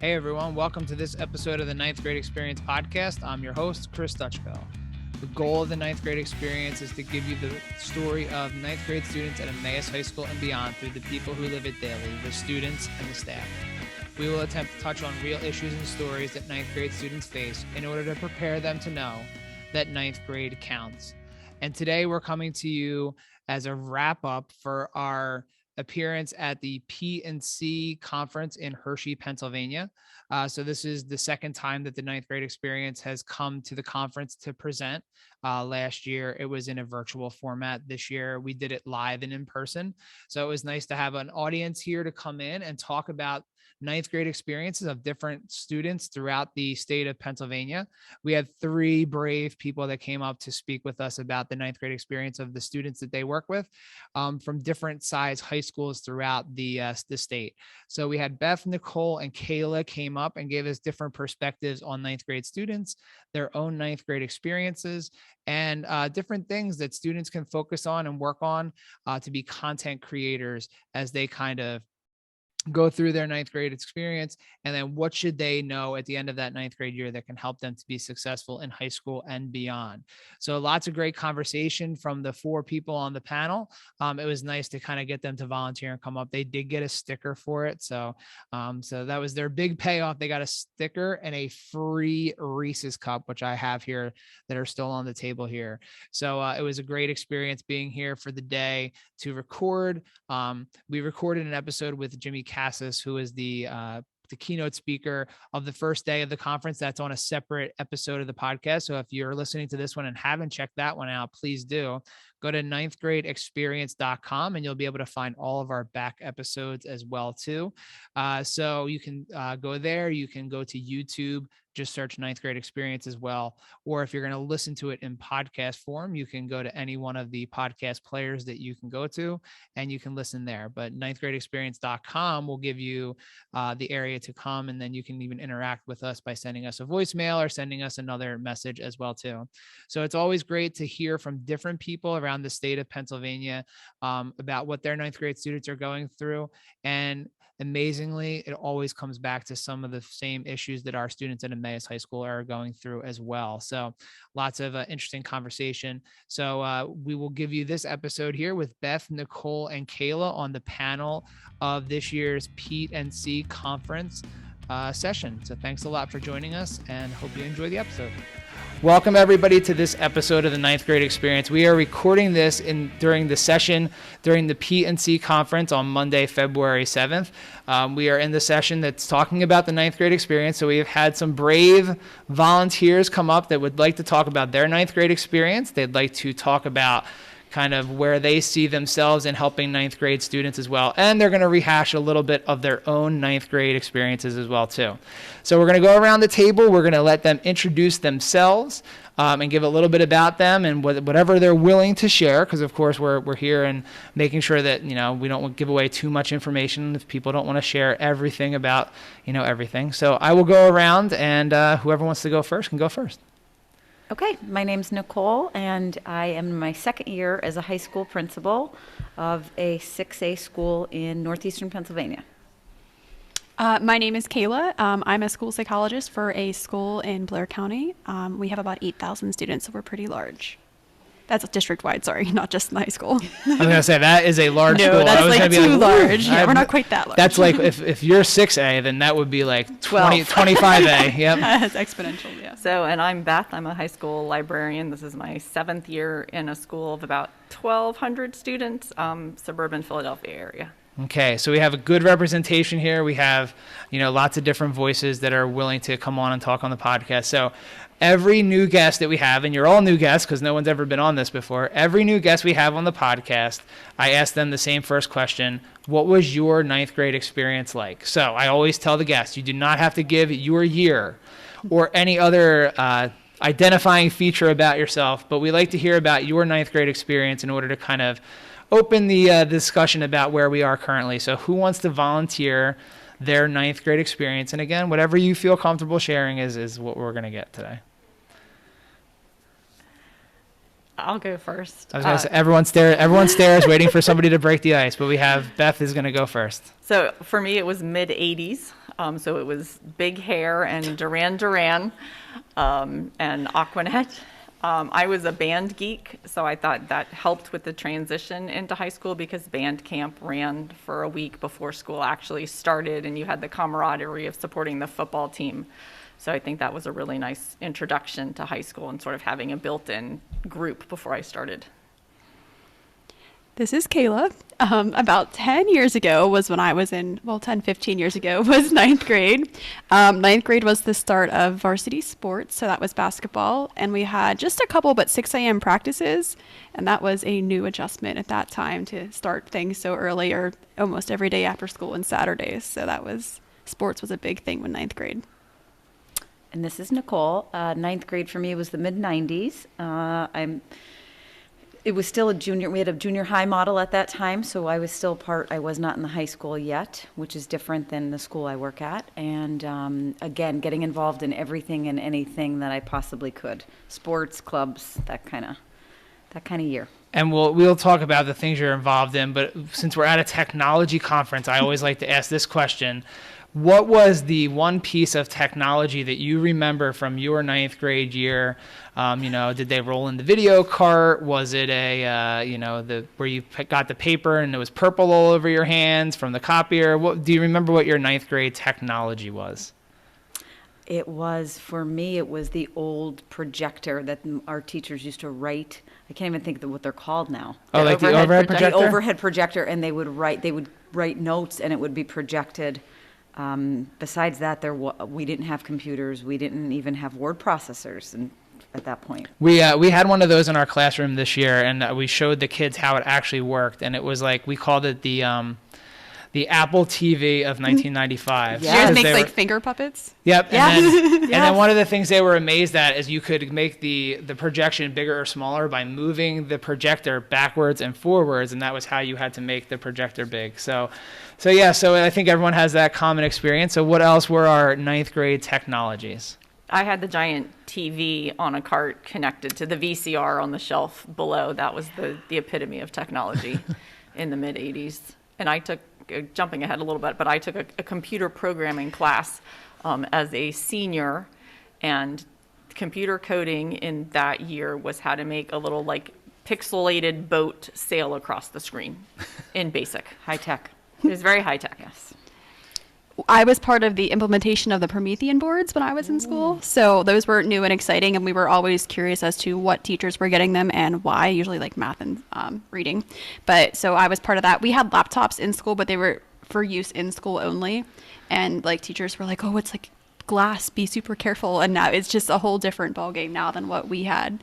Hey everyone, welcome to this episode of the Ninth Grade Experience podcast. I'm your host, Chris Dutchko. The goal of the Ninth Grade Experience is to give you the story of ninth grade students at Emmaus High School and beyond through the people who live it daily, the students and the staff. We will attempt to touch on real issues and stories that ninth grade students face in order to prepare them to know that ninth grade counts. And today we're coming to you as a wrap up for our appearance at the PETE&C conference in Hershey, Pennsylvania. So this is the second time that the ninth grade experience has come to the conference to present. Last year, it was in a virtual format. This year, we did it live and in person. So it was nice to have an audience here to come in and talk about ninth grade experiences of different students throughout the state of Pennsylvania. We had three brave people that came up to speak with us about the ninth grade experience of the students that they work with from different size high schools throughout the state. So we had Beth, Nicole, and Kayla came up and gave us different perspectives on ninth grade students, their own ninth grade experiences, and different things that students can focus on and work on to be content creators as they kind of go through their ninth grade experience, and then what should they know at the end of that ninth grade year that can help them to be successful in high school and beyond. So lots of great conversation from the four people on the panel. It was nice to kind of get them to volunteer and come up. They did get a sticker for it. So that was their big payoff. They got a sticker and a free Reese's cup, which I have here that are still on the table here. So it was a great experience being here for the day to record. We recorded an episode with Jimmy Cassis, who is the keynote speaker of the first day of the conference. That's on a separate episode of the podcast. So if you're listening to this one and haven't checked that one out, please do. Go to ninthgradeexperience.com and you'll be able to find all of our back episodes as well too. So you can go there. You can go to YouTube, just search ninth grade experience as well. Or if you're going to listen to it in podcast form, you can go to any one of the podcast players that you can go to and you can listen there. But ninthgradeexperience.com will give you the area to come. And then you can even interact with us by sending us a voicemail or sending us another message as well too. So it's always great to hear from different people around the state of Pennsylvania about what their ninth grade students are going through. And amazingly, it always comes back to some of the same issues that our students at Emmaus High School are going through as well. So lots of interesting conversation. So we will give you this episode here with Beth, Nicole, and Kayla on the panel of this year's PETE&C conference session. So thanks a lot for joining us and hope you enjoy the episode. Welcome everybody to this episode of the ninth grade experience. We are recording this during the session during the PETE&C conference on Monday, February 7th. We are in the session that's talking about the ninth grade experience. So we have had some brave volunteers come up that would like to talk about their ninth grade experience. They'd like to talk about kind of where they see themselves in helping ninth grade students as well. And they're going to rehash a little bit of their own ninth grade experiences as well too. So we're going to go around the table. We're going to let them introduce themselves and give a little bit about them and whatever they're willing to share. Because of course we're here and making sure that, we don't give away too much information if people don't want to share everything about, everything. So I will go around and whoever wants to go first can go first. Okay, my name's Nicole, and I am in my second year as a high school principal of a 6A school in northeastern Pennsylvania. My name is Kayla. I'm a school psychologist for a school in Blair County. We have about 8,000 students, so we're pretty large. That's district-wide, sorry, not just in the high school. I was going to say, that is a large school. No, that's like too large. Yeah, we're not quite that large. That's like, if you're 6A, then that would be like 25A. Yep. That's exponential, yeah. So, and I'm Beth. I'm a high school librarian. This is my 7th year in a school of about 1,200 students, suburban Philadelphia area. Okay, so we have a good representation here. We have, lots of different voices that are willing to come on and talk on the podcast. So every new guest that we have, and you're all new guests because no one's ever been on this before, every new guest we have on the podcast, I ask them the same first question: what was your ninth grade experience like? So I always tell the guests, you do not have to give your year or any other identifying feature about yourself, but we like to hear about your ninth grade experience in order to kind of open the discussion about where we are currently. So who wants to volunteer their ninth grade experience? And again, whatever you feel comfortable sharing is what we're going to get today. I'll go first. I was going to say, everyone stares waiting for somebody to break the ice, but we have Beth is going to go first. So for me, it was mid-'80s. So it was big hair and Duran Duran and Aquanet. I was a band geek, so I thought that helped with the transition into high school because band camp ran for a week before school actually started, and you had the camaraderie of supporting the football team. So I think that was a really nice introduction to high school and sort of having a built-in group before I started. This is Kayla. About 10 years ago was when I was 15 years ago was ninth grade. Ninth grade was the start of varsity sports, so that was basketball. And we had just a couple, but 6 a.m. practices. And that was a new adjustment at that time to start things so early or almost every day after school and Saturdays. So sports was a big thing when ninth grade. And this is Nicole. Ninth grade for me was the mid-90s. It was still we had a junior high model at that time, so I was still I was not in the high school yet, which is different than the school I work at. And again, getting involved in everything and anything that I possibly could. Sports, clubs, that kind of year. And we'll talk about the things you're involved in, but since we're at a technology conference, I always like to ask this question. What was the one piece of technology that you remember from your ninth grade year? Did they roll in the video cart? Was it where you got the paper and it was purple all over your hands from the copier? Do you remember what your ninth grade technology was? For me, it was the old projector that our teachers used to write. I can't even think of what they're called now. Oh, like the overhead projector? The overhead projector, and they would write notes and it would be projected. Besides that, we didn't have computers. We didn't even have word processors at that point. We had one of those in our classroom this year, and we showed the kids how it actually worked. And it was like, we called it the Apple TV of 1995. Yeah. Did you guys make finger puppets? Yep. Yeah. And then one of the things they were amazed at is you could make the projection bigger or smaller by moving the projector backwards and forwards, and that was how you had to make the projector big. So I think everyone has that common experience. So what else were our ninth grade technologies? I had the giant TV on a cart connected to the VCR on the shelf below. That was the epitome of technology in the mid-'80s. And I took, jumping ahead a little bit, but I took a computer programming class as a senior, and computer coding in that year was how to make a little pixelated boat sail across the screen in BASIC. High tech. It was very high tech, yes. I was part of the implementation of the Promethean boards when I was in school. So those were new and exciting, and we were always curious as to what teachers were getting them and why, usually like math and reading. But so I was part of that. We had laptops in school, but they were for use in school only. And teachers were like, oh, it's like glass, be super careful. And now it's just a whole different ballgame now than what we had.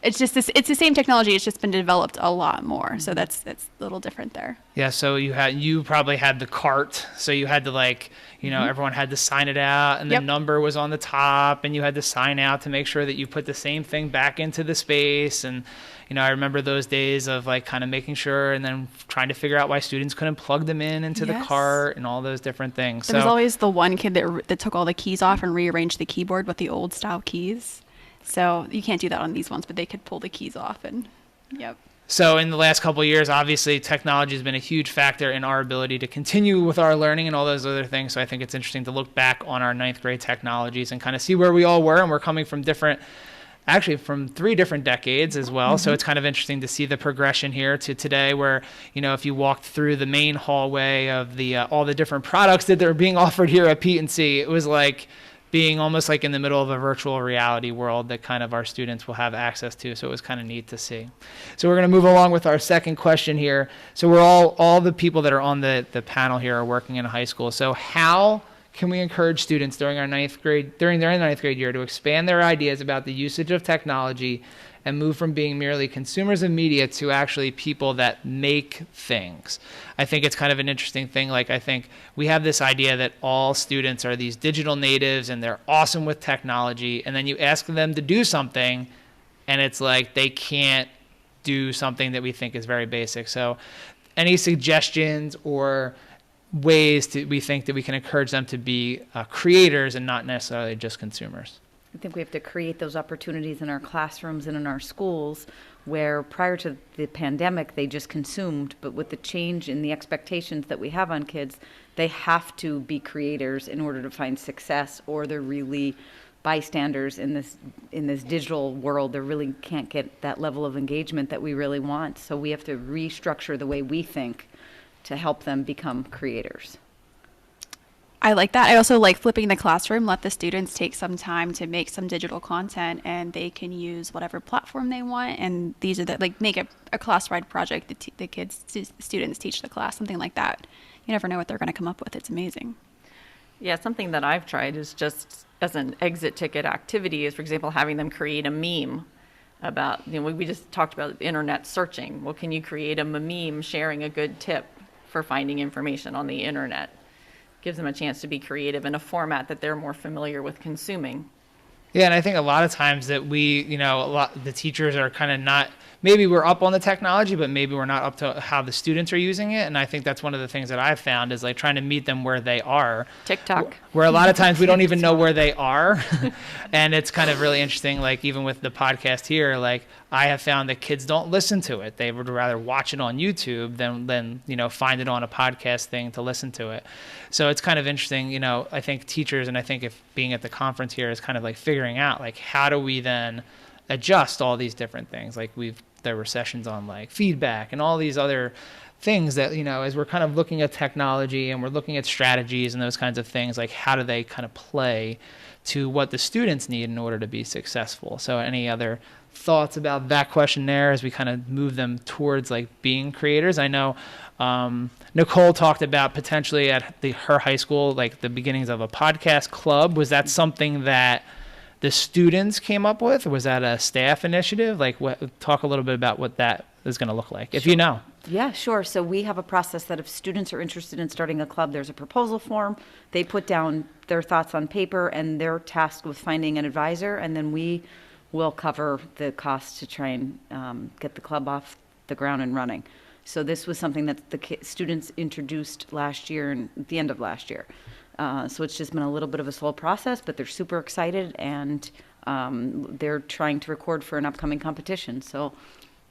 It's the same technology. It's just been developed a lot more. So that's a little different there. Yeah. So you probably had the cart. So you had to everyone had to sign it out, and the number was on the top, and you had to sign out to make sure that you put the same thing back into the space. And I remember those days of kind of making sure, and then trying to figure out why students couldn't plug them into the cart and all those different things. There was always the one kid that took all the keys off and rearranged the keyboard with the old style keys. So you can't do that on these ones, but they could pull the keys off and So in the last couple of years, obviously technology has been a huge factor in our ability to continue with our learning and all those other things. So I think it's interesting to look back on our ninth grade technologies and kind of see where we all were. And we're coming from from 3 different decades as well. Mm-hmm. So it's kind of interesting to see the progression here to today where, if you walked through the main hallway of all the different products that are being offered here at PETE&C, it was like being almost like in the middle of a virtual reality world that kind of our students will have access to. So it was kind of neat to see. So we're going to move along with our second question here. So we're all the people that are on the panel here are working in a high school. So how can we encourage students during their ninth grade year to expand their ideas about the usage of technology and move from being merely consumers of media to actually people that make things? I think it's kind of an interesting thing. I think we have this idea that all students are these digital natives and they're awesome with technology, and then you ask them to do something and it's like they can't do something that we think is very basic. So any suggestions or ways we think that we can encourage them to be creators and not necessarily just consumers? I think we have to create those opportunities in our classrooms and in our schools where prior to the pandemic, they just consumed, but with the change in the expectations that we have on kids, they have to be creators in order to find success, or they're really bystanders in this digital world. They really can't get that level of engagement that we really want. So we have to restructure the way we think to help them become creators. I like that. I also like flipping the classroom, let the students take some time to make some digital content, and they can use whatever platform they want. And these are make a class-wide project that the students teach the class, something like that. You never know what they're going to come up with. It's amazing. Yeah, something that I've tried is just as an exit ticket activity is, for example, having them create a meme about, we just talked about internet searching. Well, can you create a meme sharing a good tip for finding information on the internet? Gives them a chance to be creative in a format that they're more familiar with consuming. Yeah, and I think a lot of times that the teachers are kind of not, maybe we're up on the technology, but maybe we're not up to how the students are using it. And I think that's one of the things that I've found is trying to meet them where they are. TikTok. Where a lot of times we don't even know where they are. And it's kind of really interesting, even with the podcast here, I have found that kids don't listen to it. They would rather watch it on YouTube than find it on a podcast thing to listen to it. So it's kind of interesting, I think teachers, and I think if being at the conference here is kind of figuring out how do we then adjust all these different things. There were sessions on feedback and all these other things that, as we're kind of looking at technology and we're looking at strategies and those kinds of things, how do they kind of play to what the students need in order to be successful. So any other thoughts about that question there as we kind of move them towards being creators? I know Nicole talked about potentially at her high school, the beginnings of a podcast club. Was that something that the students came up with, or was that a staff initiative? Talk a little bit about what that is going to look like, if you know. Yeah, sure. So we have a process that if students are interested in starting a club, there's a proposal form. They put down their thoughts on paper, and they're tasked with finding an advisor, and then we will cover the cost to try and get the club off the ground and running. So this was something that the students introduced last year and at the end of last year. So it's just been a little bit of a slow process, but they're super excited, and they're trying to record for an upcoming competition. So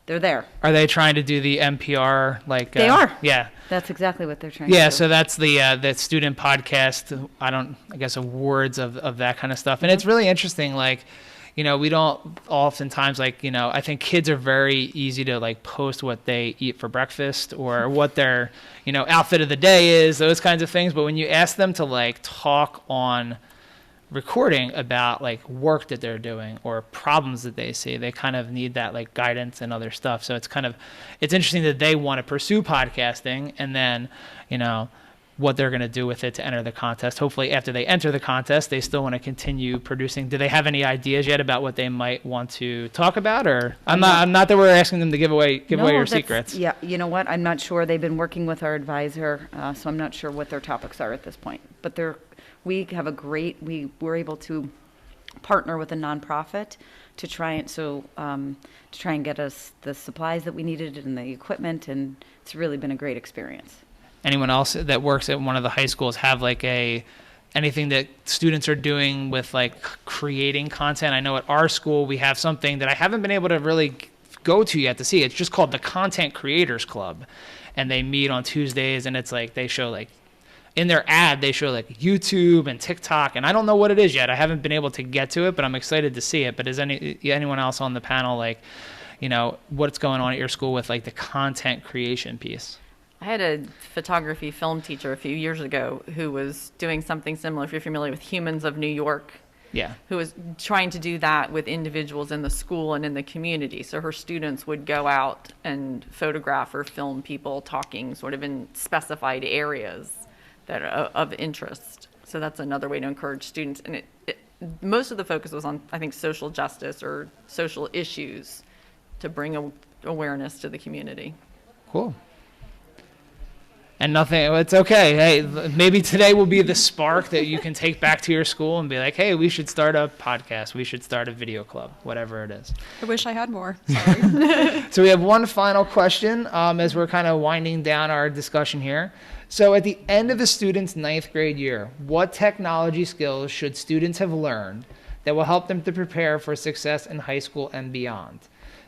they're there. Are they trying to do the NPR? They are. Yeah. That's exactly what they're trying to do. Yeah, so that's the student podcast, I guess awards of that kind of stuff. And it's really interesting, we don't oftentimes I think kids are very easy to post what they eat for breakfast or what their, outfit of the day is, those kinds of things. But when you ask them to talk on recording about work that they're doing or problems that they see, they kind of need that guidance and other stuff. So it's interesting that they want to pursue podcasting, and then, what they're going to do with it to enter the contest. Hopefully after they enter the contest, they still want to continue producing. Do they have any ideas yet about what they might want to talk about? Or I'm not that we're asking them to give away your secrets. Yeah, you know what? I'm not sure. They've been working with our advisor, so I'm not sure what their topics are at this point. But we were able to partner with a nonprofit to try and get us the supplies that we needed and the equipment, and it's really been a great experience. Anyone else that works at one of the high schools have anything that students are doing with creating content? I know at our school we have something that I haven't been able to really go to yet to see. It's just called the Content Creators Club, and they meet on Tuesdays, and it's they show in their ad they show YouTube and TikTok, and I don't know what it is yet. I haven't been able to get to it, but I'm excited to see it. But is anyone else on the panel what's going on at your school with the content creation piece? I had a photography film teacher a few years ago who was doing something similar, if you're familiar with Humans of New York. Yeah. Who was trying to do that with individuals in the school and in the community. So her students would go out and photograph or film people talking sort of in specified areas that are of interest. So that's another way to encourage students. And most of the focus was on, I think, social justice or social issues to bring awareness to the community. Cool. And nothing, it's okay. Hey, maybe today will be the spark that you can take back to your school and be hey, we should start a podcast. We should start a video club, whatever it is. I wish I had more. Sorry. So we have one final question as we're kind of winding down our discussion here. So at the end of the student's 9th grade year, what technology skills should students have learned that will help them to prepare for success in high school and beyond.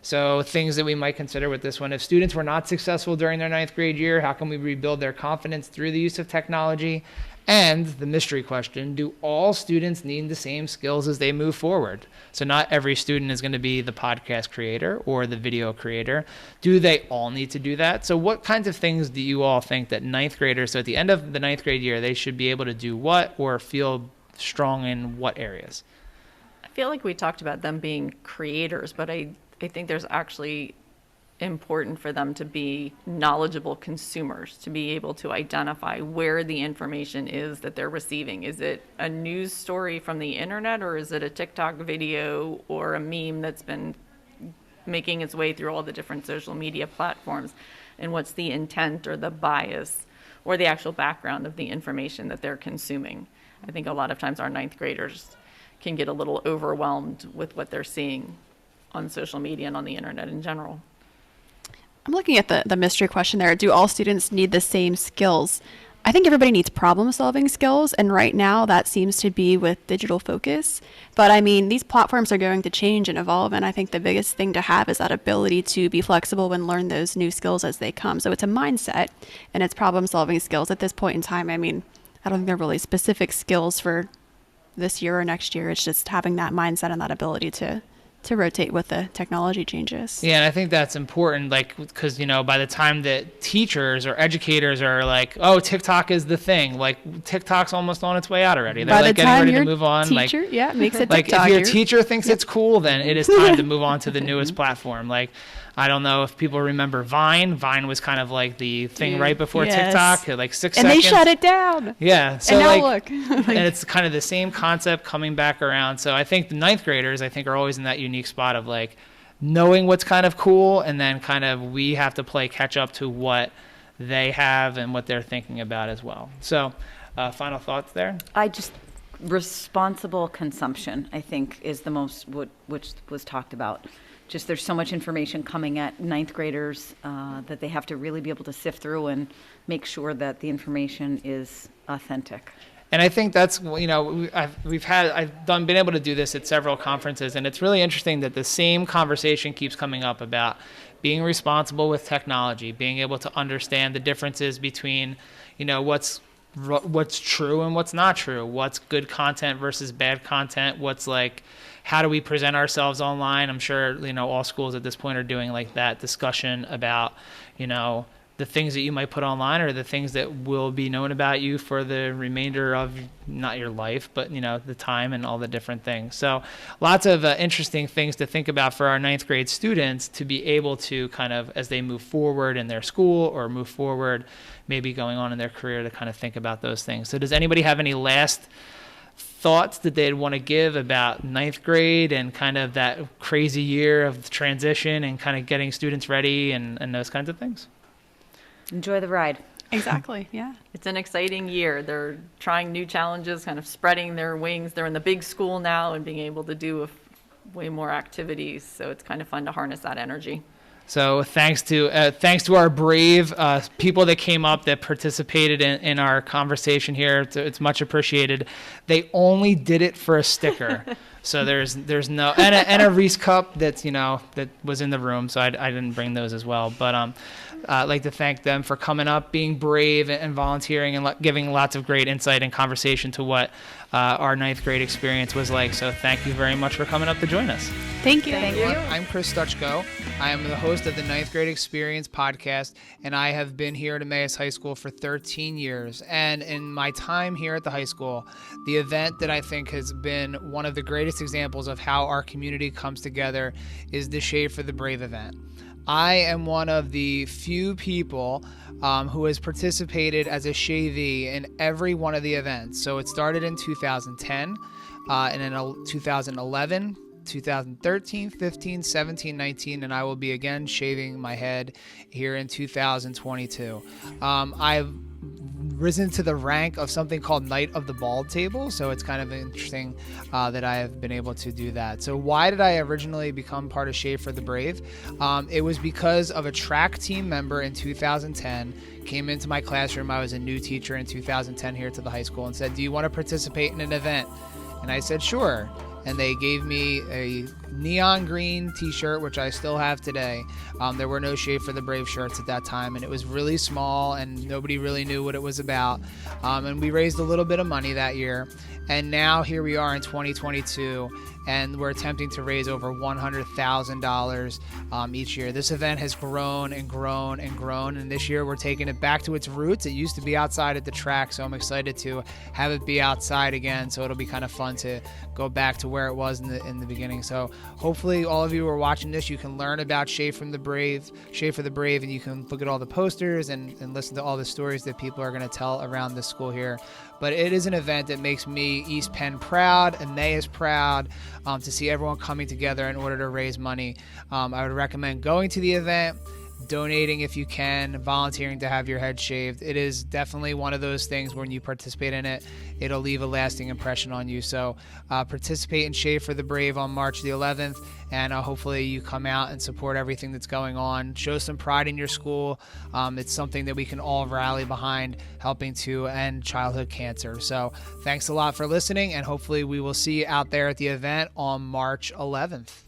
So things that we might consider with this one: if students were not successful during their 9th grade year, how can we rebuild their confidence through the use of technology? And the mystery question: do all students need the same skills as they move forward? So not every student is going to be the podcast creator or the video creator. Do they all need to do that? So what kinds of things do you all think that 9th graders, so at the end of the 9th grade year, they should be able to do what, or feel strong in what areas? I feel like we talked about them being creators, but I think there's actually important for them to be knowledgeable consumers, to be able to identify where the information is that they're receiving. Is it a news story from the internet, or is it a TikTok video or a meme that's been making its way through all the different social media platforms? And what's the intent or the bias or the actual background of the information that they're consuming? I think a lot of times our 9th graders can get a little overwhelmed with what they're seeing on social media and on the internet in general. I'm looking at the mystery question there. Do all students need the same skills? I think everybody needs problem solving skills, and right now that seems to be with digital focus. But I mean, these platforms are going to change and evolve, and I think the biggest thing to have is that ability to be flexible and learn those new skills as they come. So it's a mindset, and it's problem solving skills at this point in time. I mean, I don't think they're really specific skills for this year or next year. It's just having that mindset and that ability to rotate with the technology changes. Yeah, and I think that's important, like, because, you know, by the time that teachers or educators are like, oh, TikTok is the thing, like, TikTok's almost on its way out already. They're like getting ready to move on. Teacher, like, makes it like TikTok. If your teacher thinks it's cool, then it is time to move on to the newest platform. Like, I don't know if people remember Vine. Vine was kind of like the thing right before TikTok, like 6 seconds. And they shut it down. Yeah. So and now like, look. and it's kind of the same concept coming back around. So I think the 9th graders, I think, are always in that unique spot of like knowing what's kind of cool, and then kind of we have to play catch up to what they have and what they're thinking about as well. So final thoughts there? Responsible consumption, I think, is the most which was talked about. Just there's so much information coming at 9th graders that they have to really be able to sift through and make sure that the information is authentic. And I think that's, you know, I've been able to do this at several conferences, and it's really interesting that the same conversation keeps coming up about being responsible with technology, being able to understand the differences between, you know, what's true and what's not true, what's good content versus bad content, what's like, how do we present ourselves online? I'm sure, you know, all schools at this point are doing like that discussion about, you know, the things that you might put online are the things that will be known about you for the remainder of not your life, but, you know, the time and all the different things. So lots of interesting things to think about for our 9th grade students to be able to kind of, as they move forward in their school or move forward maybe going on in their career, to kind of think about those things. So does anybody have any last thoughts that they'd want to give about 9th grade and kind of that crazy year of transition and kind of getting students ready and those kinds of things? Enjoy the ride. Exactly, yeah. It's an exciting year. They're trying new challenges, kind of spreading their wings. They're in the big school now and being able to do way more activities. So it's kind of fun to harness that energy. So thanks to our brave people that came up, that participated in our conversation here. It's much appreciated. They only did it for a sticker. So there's no, and a Reese cup that's, you know, that was in the room. So I didn't bring those as well. But I'd like to thank them for coming up, being brave and volunteering and giving lots of great insight and conversation to what our 9th grade experience was like. So thank you very much for coming up to join us. Thank you. Thank you. I'm Chris Stuchko. I am the host of the 9th Grade Experience podcast, and I have been here at Emmaus High School for 13 years. And in my time here at the high school, the event that I think has been one of the greatest examples of how our community comes together is the Shave for the Brave event. I am one of the few people who has participated as a shavee in every one of the events. So it started in 2010, and then 2011, 2013, 15, 17, 19, and I will be again shaving my head here in 2022. I've risen to the rank of something called Knight of the Bald Table, so it's kind of interesting that I have been able to do that. So why did I originally become part of Shave for the Brave? It was because of a track team member in 2010 came into my classroom. I was a new teacher in 2010 here to the high school and said, "Do you want to participate in an event?" And I said, "Sure." and they gave me a neon green t-shirt, which I still have today. There were no Shave for the Brave shirts at that time, and it was really small and nobody really knew what it was about. And we raised a little bit of money that year. And now here we are in 2022, and we're attempting to raise over $100,000 each year. This event has grown and grown and grown, and this year we're taking it back to its roots. It used to be outside at the track, so I'm excited to have it be outside again. So it'll be kind of fun to go back to where it was in the beginning. So hopefully all of you who are watching this, you can learn about Shave for the Brave, and you can look at all the posters and listen to all the stories that people are going to tell around the school here. But it is an event that makes me, East Penn, proud, Emmaus proud, to see everyone coming together in order to raise money. I would recommend going to the event, donating if you can, volunteering to have your head shaved. It is definitely one of those things when you participate in it, it'll leave a lasting impression on you. So participate in Shave for the Brave on March the 11th, and hopefully you come out and support everything that's going on. Show some pride in your school. It's something that we can all rally behind, helping to end childhood cancer. So thanks a lot for listening, and hopefully we will see you out there at the event on March 11th.